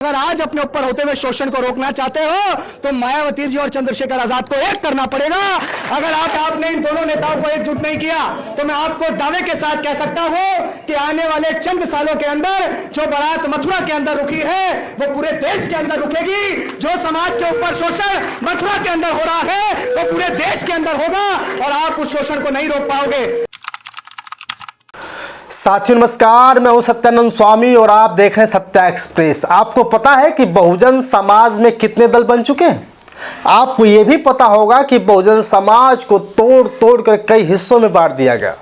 अगर आज अपने ऊपर होते हुए शोषण को रोकना चाहते हो तो मायावती जी और चंद्रशेखर आजाद को एक करना पड़ेगा। अगर आपने इन दोनों नेताओं को एकजुट नहीं किया तो मैं आपको दावे के साथ कह सकता हूं कि आने वाले चंद सालों के अंदर जो बारात मथुरा के अंदर रुकी है वो पूरे देश के अंदर रुकेगी। जो समाज के ऊपर शोषण मथुरा के अंदर हो रहा है वो पूरे देश के अंदर होगा और आप उस शोषण को नहीं रोक पाओगे। साथियों नमस्कार, मैं हूं सत्यानंद स्वामी और आप देख रहे हैं सत्या एक्सप्रेस। आपको पता है कि बहुजन समाज में कितने दल बन चुके हैं? आपको यह भी पता होगा कि बहुजन समाज को तोड़ तोड़ कर कई हिस्सों में बांट दिया गया।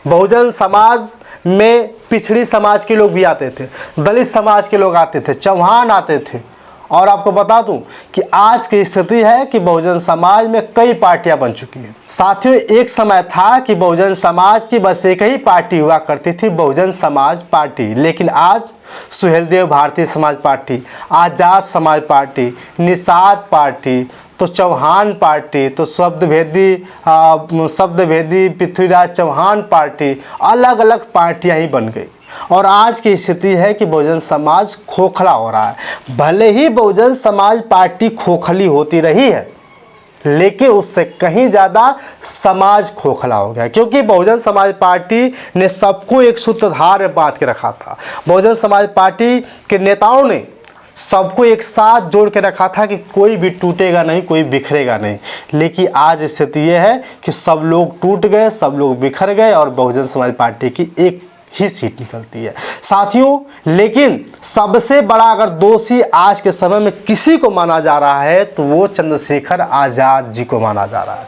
बहुजन समाज में पिछड़ी समाज के लोग भी आते थे, दलित समाज के लोग आते थे, चौहान आते थे। और आपको बता दूं कि आज की स्थिति है कि बहुजन समाज में कई पार्टियां बन चुकी हैं। साथियों, एक समय था कि बहुजन समाज की बस एक ही पार्टी हुआ करती थी, बहुजन समाज पार्टी। लेकिन आज सुहेलदेव भारतीय समाज पार्टी, आज़ाद समाज पार्टी, निषाद पार्टी, तो चौहान पार्टी, तो शब्दभेदी पृथ्वीराज चौहान पार्टी, अलग अलग पार्टियां ही बन गई। और आज की स्थिति है कि बहुजन समाज खोखला हो रहा है। भले ही बहुजन समाज पार्टी खोखली होती रही है, लेकिन उससे कहीं ज़्यादा समाज खोखला हो गया, क्योंकि बहुजन समाज पार्टी ने सबको एक सूत्रधार में बांध के रखा था। बहुजन समाज पार्टी के नेताओं ने सबको एक साथ जोड़ के रखा था कि कोई भी टूटेगा नहीं, कोई बिखरेगा नहीं। लेकिन आज स्थिति यह है कि सब लोग टूट गए, सब लोग बिखर गए और बहुजन समाज पार्टी की एक ही सीट निकलती है। साथियों, लेकिन सबसे बड़ा अगर दोषी आज के समय में किसी को माना जा रहा है तो वो चंद्रशेखर आजाद जी को माना जा रहा है।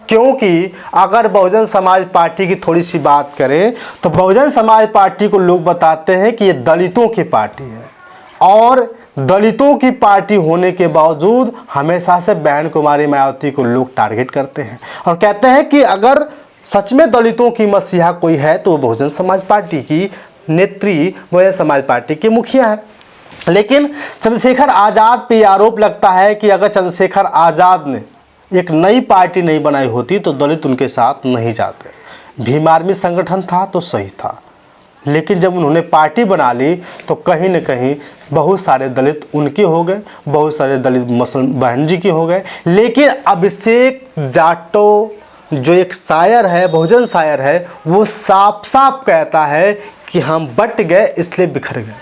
क्योंकि अगर बहुजन समाज पार्टी की थोड़ी सी बात करें तो बहुजन समाज पार्टी को लोग बताते हैं कि ये दलितों की पार्टी है, और दलितों की पार्टी होने के बावजूद हमेशा से बहन कुमारी मायावती को लोग टारगेट करते हैं और कहते हैं कि अगर सच में दलितों की मसीहा कोई है तो वो बहुजन समाज पार्टी की नेत्री, बहुजन समाज पार्टी के मुखिया है। लेकिन चंद्रशेखर आज़ाद पे आरोप लगता है कि अगर चंद्रशेखर आज़ाद ने एक नई पार्टी नहीं बनाई होती तो दलित उनके साथ नहीं जाते। भीम आर्मी संगठन था तो सही था, लेकिन जब उन्होंने पार्टी बना ली तो कहीं न कहीं बहुत सारे दलित उनके हो गए, बहुत सारे दलित मुसलमान बहन जी के हो गए। लेकिन अभिषेक जाटो जो एक शायर है, बहुजन शायर है, वो साफ साफ कहता है कि हम बट गए इसलिए बिखर गए,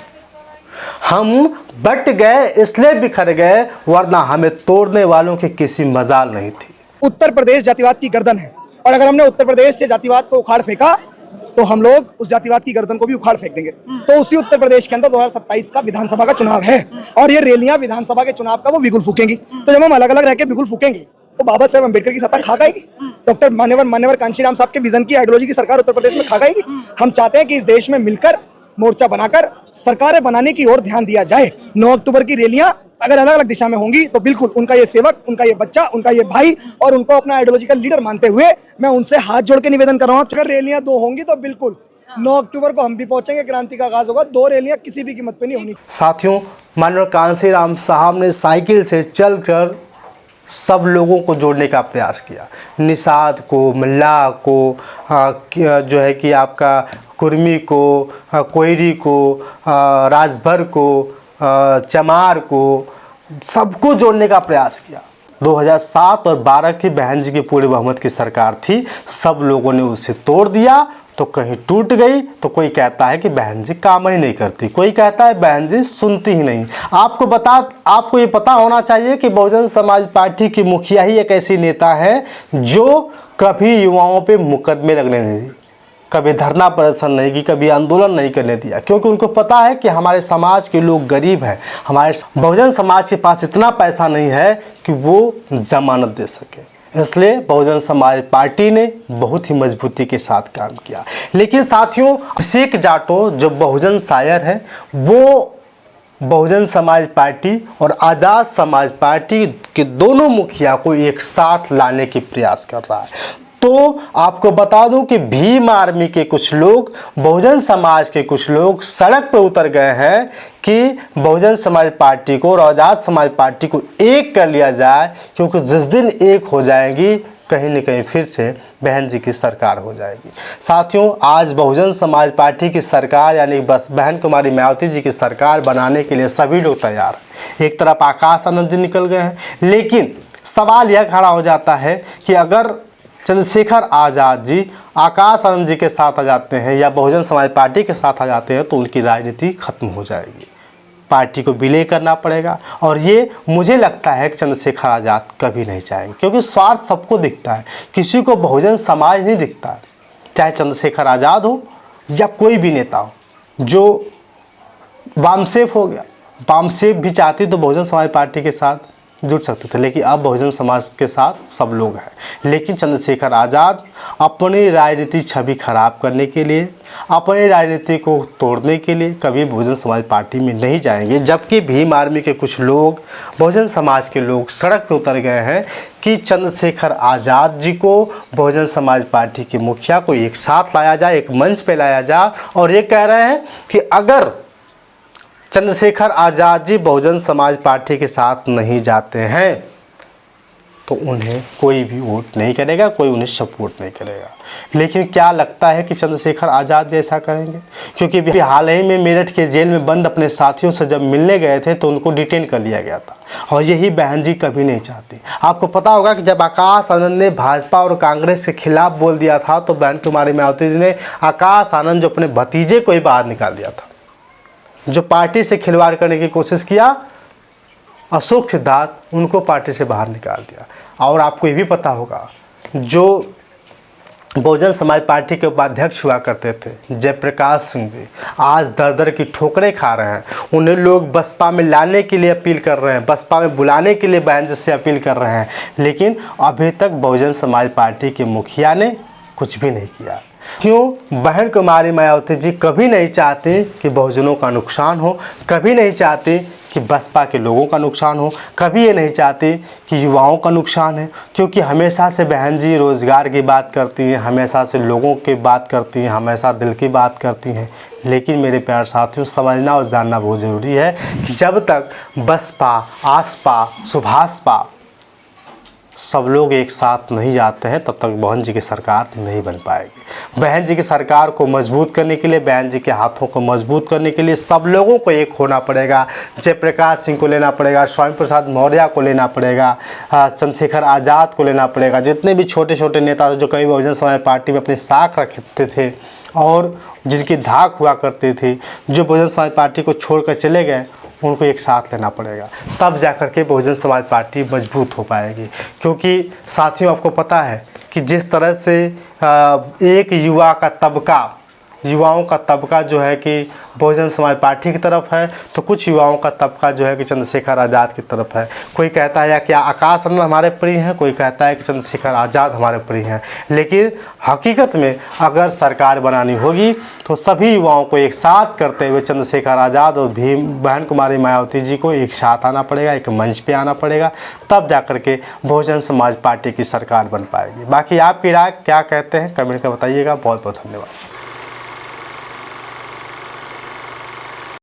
हम बट गए इसलिए बिखर गए, वरना हमें तोड़ने वालों की किसी मजाल नहीं थी। उत्तर प्रदेश जातिवाद की गर्दन है और अगर हमने उत्तर प्रदेश से जातिवाद को उखाड़ फेंका तो हम लोग उस जातिवाद की गर्दन को भी उखाड़ फेंक देंगे। तो उसी उत्तर प्रदेश के अंदर 2027 का विधानसभा का चुनाव है और ये रैलियां विधानसभा के चुनाव का वो बिगुल फूकेंगी। तो जब हम अलग अलग रह के बिगुल फूकेंगे तो बाबा साहेब अम्बेडकर की सत्ता खा जाएगी, डॉक्टर मान्यवर कांशीराम साहब के विजन की आइडियोलॉजी की सरकार उत्तर प्रदेश में खा जाएगी। हम चाहते हैं कि इस देश में मिलकर मोर्चा बनाकर सरकारें बनाने की ओर ध्यान दिया जाए। 9 अक्टूबर की रैलियां अगर अलग अलग दिशा में होंगी तो बिल्कुल उनका ये सेवक, उनका ये बच्चा, उनका ये भाई और उनको अपना आइडियोलॉजिकल लीडर मानते हुए मैं उनसे हाथ जोड़ के निवेदन कर रहा हूँ, अगर रैलियां 2 होंगी तो बिल्कुल 9 अक्टूबर को हम भी पहुंचेंगे, क्रांति का आगाज होगा। 2 रैलियां किसी भी कीमत पे नहीं होनी। साथियों, माननीय कांशीराम साहब ने साइकिल से चलकर सब लोगों को जोड़ने का प्रयास किया। निषाद को, मल्लाह को, जो है कि आपका कुर्मी को, कोयरी को, राजभर को, चमार को, सबको जोड़ने का प्रयास किया। 2007 और 12 की बहन जी की पूरे बहुमत की सरकार थी, सब लोगों ने उसे तोड़ दिया। तो कहीं टूट गई तो कोई कहता है कि बहन जी काम ही नहीं करती, कोई कहता है बहन जी सुनती ही नहीं। आपको ये पता होना चाहिए कि बहुजन समाज पार्टी की मुखिया ही एक ऐसी नेता है जो कभी युवाओं पे मुकदमे लगने नहीं दी, कभी धरना प्रदर्शन नहीं की, कभी आंदोलन नहीं करने दिया, क्योंकि उनको पता है कि हमारे समाज के लोग गरीब हैं, हमारे बहुजन समाज के पास इतना पैसा नहीं है कि वो जमानत दे सके। इसलिए बहुजन समाज पार्टी ने बहुत ही मजबूती के साथ काम किया। लेकिन साथियों, अभिषेक जाटो जो बहुजन शायर है, वो बहुजन समाज पार्टी और आज़ाद समाज पार्टी के दोनों मुखिया को एक साथ लाने की प्रयास कर रहा है। तो आपको बता दूं कि भीम आर्मी के कुछ लोग, बहुजन समाज के कुछ लोग सड़क पर उतर गए हैं कि बहुजन समाज पार्टी को और आज़ाद समाज पार्टी को एक कर लिया जाए, क्योंकि जिस दिन एक हो जाएगी कहीं न कहीं फिर से बहन जी की सरकार हो जाएगी। साथियों, आज बहुजन समाज पार्टी की सरकार यानी बस बहन कुमारी मायावती जी की सरकार बनाने के लिए सभी लोग तैयार हैं। एक तरफ आकाश आनंद जी निकल गए हैं, लेकिन सवाल यह खड़ा हो जाता है कि अगर चंद्रशेखर आज़ाद जी आकाश आनंद जी के साथ आ जाते हैं या बहुजन समाज पार्टी के साथ आ जाते हैं तो उनकी राजनीति खत्म हो जाएगी, पार्टी को विलय करना पड़ेगा। और ये मुझे लगता है कि चंद्रशेखर आज़ाद कभी नहीं चाहेंगे, क्योंकि स्वार्थ सबको दिखता है, किसी को बहुजन समाज नहीं दिखता है। चाहे चंद्रशेखर आज़ाद हो या कोई भी नेता हो, जो वामसेफ हो गया, वामसेफ भी चाहती तो बहुजन समाज पार्टी के साथ जुड़ सकते थे, लेकिन अब बहुजन समाज के साथ सब लोग हैं। लेकिन चंद्रशेखर आज़ाद अपनी राजनीति छवि खराब करने के लिए, अपनी राजनीति को तोड़ने के लिए कभी बहुजन समाज पार्टी में नहीं जाएंगे। जबकि भीम आर्मी के कुछ लोग, बहुजन समाज के लोग सड़क पर उतर गए हैं कि चंद्रशेखर आज़ाद जी को बहुजन समाज पार्टी के मुखिया को एक साथ लाया जाए, एक मंच पर लाया जाए, और ये कह रहे हैं कि अगर चंद्रशेखर आज़ाद जी बहुजन समाज पार्टी के साथ नहीं जाते हैं तो उन्हें कोई भी वोट नहीं करेगा, कोई उन्हें सपोर्ट नहीं करेगा। लेकिन क्या लगता है कि चंद्रशेखर आज़ाद जी ऐसा करेंगे? क्योंकि हाल ही में मेरठ के जेल में बंद अपने साथियों से जब मिलने गए थे तो उनको डिटेन कर लिया गया था, और यही बहन जी कभी नहीं चाहती। आपको पता होगा कि जब आकाश आनंद ने भाजपा और कांग्रेस के खिलाफ बोल दिया था तो बहन कुमारी मायावती जी ने आकाश आनंद जो अपने भतीजे को ही बाहर निकाल दिया था, जो पार्टी से खिलवाड़ करने की कोशिश किया, अशोक सिद्धार्थ, उनको पार्टी से बाहर निकाल दिया। और आपको ये भी पता होगा जो बहुजन समाज पार्टी के उपाध्यक्ष हुआ करते थे जयप्रकाश सिंह जी, आज दर दर की ठोकरें खा रहे हैं। उन्हें लोग बसपा में लाने के लिए अपील कर रहे हैं, बसपा में बुलाने के लिए बहन जी से अपील कर रहे हैं, लेकिन अभी तक बहुजन समाज पार्टी के मुखिया ने कुछ भी नहीं किया। क्यों? बहन कुमारी मायावती जी कभी नहीं चाहती कि बहुजनों का नुकसान हो, कभी नहीं चाहती कि बसपा के लोगों का नुकसान हो, कभी ये नहीं चाहती कि युवाओं का नुकसान है, क्योंकि हमेशा से बहन जी रोज़गार की बात करती हैं, हमेशा से लोगों की बात करती हैं, हमेशा दिल की बात करती हैं। लेकिन मेरे प्यारे साथियों, समझना और जानना बहुत ज़रूरी है कि जब तक बसपा, आसपा, सुभाषपा सब लोग एक साथ नहीं जाते हैं तब तक बहन जी की सरकार नहीं बन पाएगी। बहन जी की सरकार को मजबूत करने के लिए, बहन जी के हाथों को मजबूत करने के लिए सब लोगों को एक होना पड़ेगा। जयप्रकाश सिंह को लेना पड़ेगा, स्वामी प्रसाद मौर्य को लेना पड़ेगा, चंद्रशेखर आज़ाद को लेना पड़ेगा, जितने भी छोटे छोटे नेता जो कभी बहुजन समाज पार्टी में अपनी साख रखते थे और जिनकी धाक हुआ करते थे, जो बहुजन समाज पार्टी को छोड़कर चले गए, उनको एक साथ लेना पड़ेगा, तब जाकर के बहुजन समाज पार्टी मजबूत हो पाएगी। क्योंकि साथियों, आपको पता है कि जिस तरह से एक युवाओं का तबका जो है कि बहुजन समाज पार्टी की तरफ है, तो कुछ युवाओं का तबका जो है कि चंद्रशेखर आज़ाद की तरफ है। कोई कहता है कि आकाश आनंद हमारे प्रिय हैं, कोई कहता है कि चंद्रशेखर आज़ाद हमारे प्रिय हैं। लेकिन हकीकत में अगर सरकार बनानी होगी तो सभी युवाओं को एक साथ करते हुए चंद्रशेखर आज़ाद और बहन कुमारी मायावती जी को एक साथ आना पड़ेगा, एक मंच पर आना पड़ेगा, तब जाकर के बहुजन समाज पार्टी की सरकार बन पाएगी। बाकी आपकी राय क्या कहते हैं कमेंट कर बताइएगा। बहुत बहुत धन्यवाद।